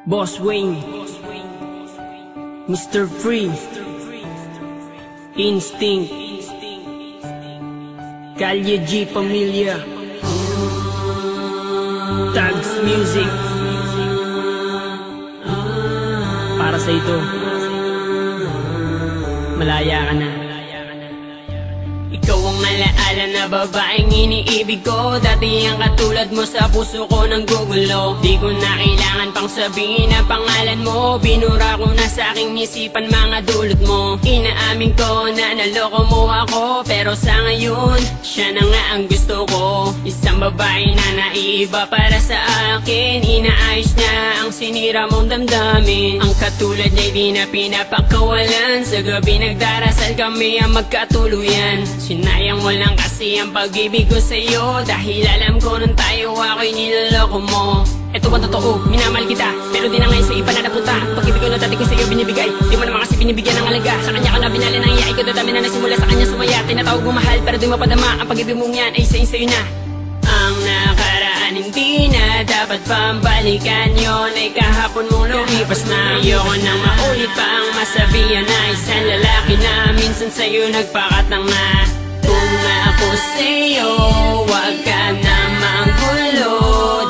Boss Wayne, Mr. Free, Instinct, Kalye G Pamilya, Tags Music. Para sa ito, malaya ka na. Ikaw ang alaala na babaeng iniibig ko. Dati ang katulad mo sa puso ko nang gugulo. Di ko na kailangan pang sabihin ang pangalan mo. Binura ko na sa aking isipan mga dulot mo. Inaamin ko na naloko mo ako, pero sa ngayon, siya na nga ang gusto ko. Isang babae na naiiba para sa akin. Inaayos niya ang sinira mong damdamin. Ang katulad niya di na pinapakawalan. Sa gabi nagdarasal kami ang magkatuluyan. Sinayang mo lang kasi ang pag-ibig ko sa'yo, dahil alam ko nung tayo ako'y niloloko mo. Eto ba totoo? Minamahal kita, pero di na ngayon sa iba na napunta. Pag-ibig ko na dati ko sa'yo binibigay, di mo naman kasi binibigyan ng alaga. Sa kanya ka na binali ng iyay ko, dadami na nasimula sa kanya sumaya. Tinatawag mo mahal, pero di mo padama. Ang pag-ibig mong yan ay sa'yo na. Ang nakaraan hindi na dapat pambalikan, yun ay kahapon mong lumipas na. Ayoko nang maulit pa ang masabihan na isang lalaki na minsan sa'yo nagpakatang na. Kung ako sa'yo, wag ka na manggulo,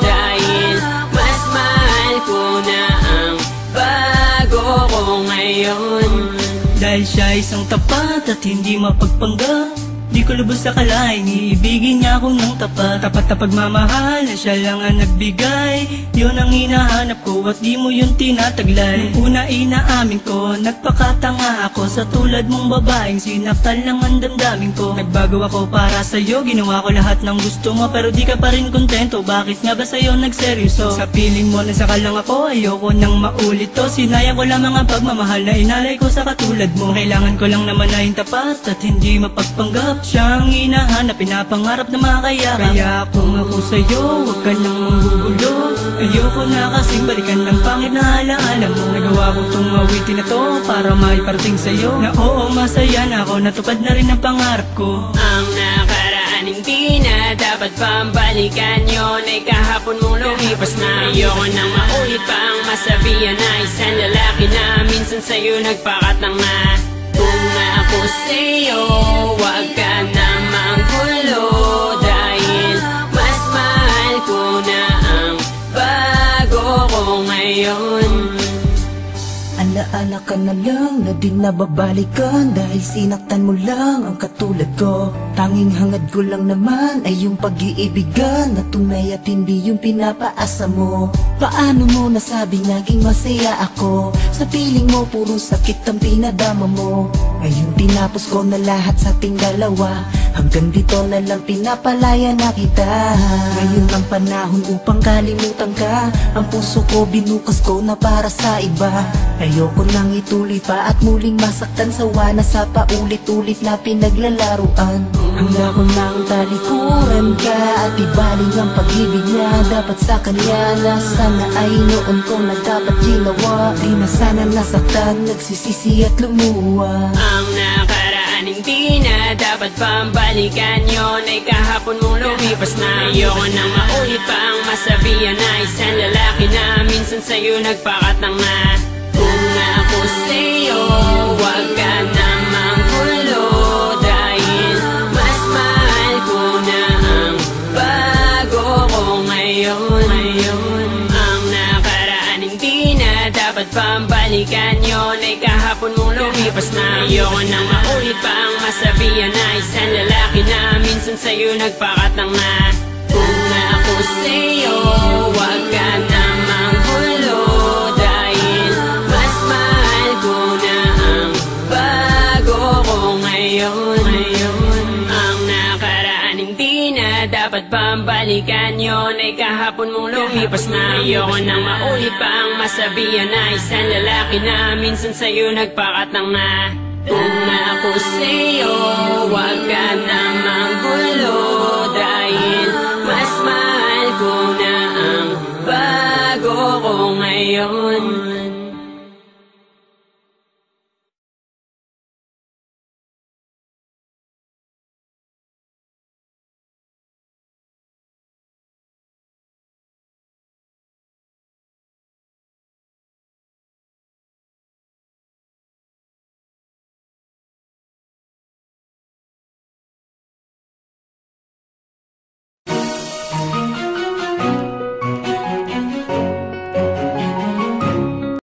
dahil mas mahal ko na ang bago ko ngayon. Dahil siya isang tapat at hindi mapagpanggap, di ko lubos akalain, iibigin niya ako ng tapat. Tapat na pagmamahal na siya lang ang nagbigay, yun ang hinahanap ko at di mo yun tinataglay. Nung una inaamin ko, nagpakatanga ako sa tulad mong babaeng sinaktan lang ang damdamin ko. Nagbago ako para sa'yo, ginawa ko lahat ng gusto mo, pero di ka pa rin kontento. Bakit nga ba sa'yo nagseryoso? Sa piling mo nasaka lang ako, ayoko nang maulit to. Sinayang ko lamang ang pagmamahal na inalay ko sa katulad mo. Kailangan ko lang naman na yung tapat at hindi mapagpanggap. Siyang hinahanap, pinapangarap na makayakap. Kaya kung ako sa'yo, huwag ka nang manggugulo. Ayoko na kasing balikan ng pangit na alaala mo. Nagawa ko tong awitin na to para maiparating sa'yo na oo, masaya na ako, natupad na rin ang pangarap ko. Ang nakaraan hindi na dapat pambalikan, yun ay kahapon mong lumipas na. Ayoko nang maulit pa ang masabihan na isang lalaki na minsan sa'yo nagpakatang na. Kung ako sa'yo, wag ka na manggulo, dahil mas mahal ko na ang bago ko ngayon. Alaala ka na lang na di na babalikan, dahil sinaktan mo lang ang katulad ko. Tanging hangad ko lang naman ay yung pag-iibigan na tunay at hindi yung pinapaasa mo. Paano mo nasabi naging masaya ako? Sa piling mo puro sakit ang pinadama mo. Ngayon tinapos ko na lahat sa ating dalawa, hanggang dito na lang pinapalaya na kita. Ngayon ang panahon upang kalimutan ka, ang puso ko binukas ko na para sa iba. Ayoko nang ituloy pa at muling masaktan, sawa na sa paulit-ulit na pinaglalaruan. Hanggang ko nang talikuran ka at ibaling ang pag-ibig niya dapat sa kanya, na sana ay noon ko na dapat ginawa. Di na sana nasaktan, nagsisisi at lumuwa. Ang nakaraan hindi na dapat pambalikan, yun ay kahapon mong lumipas na. Ayoko nang maulit pa ang masabihan na isang lalaki na minsan sa'yo nagpakatang na. Kung ako sa'yo, wag ka na manggulo, dahil mas mahal ko na ang bago ko ngayon. Ang nakaraan hindi na dapat pambalikan, yun ay kahapon mong lumipas na. Ayoko nang maulit pa ang masabihan na isang lalaki na minsan sa'yo nagpakatang na. Kung ako sa'yo, wag ka na manggulo, dahil mas mahal ko na ang bago ko ngayon. Ang nakaraan hindi na dapat pambalikan, yun ay kahapon mong lumipas na. Ayoko nang maulit pa ang masabihan na isang lalaki na minsan sa'yo nagpakatang na. Kung ako sa'yo, wag ka na manggulo, dahil mas mahal ko na ang bago ko ngayon.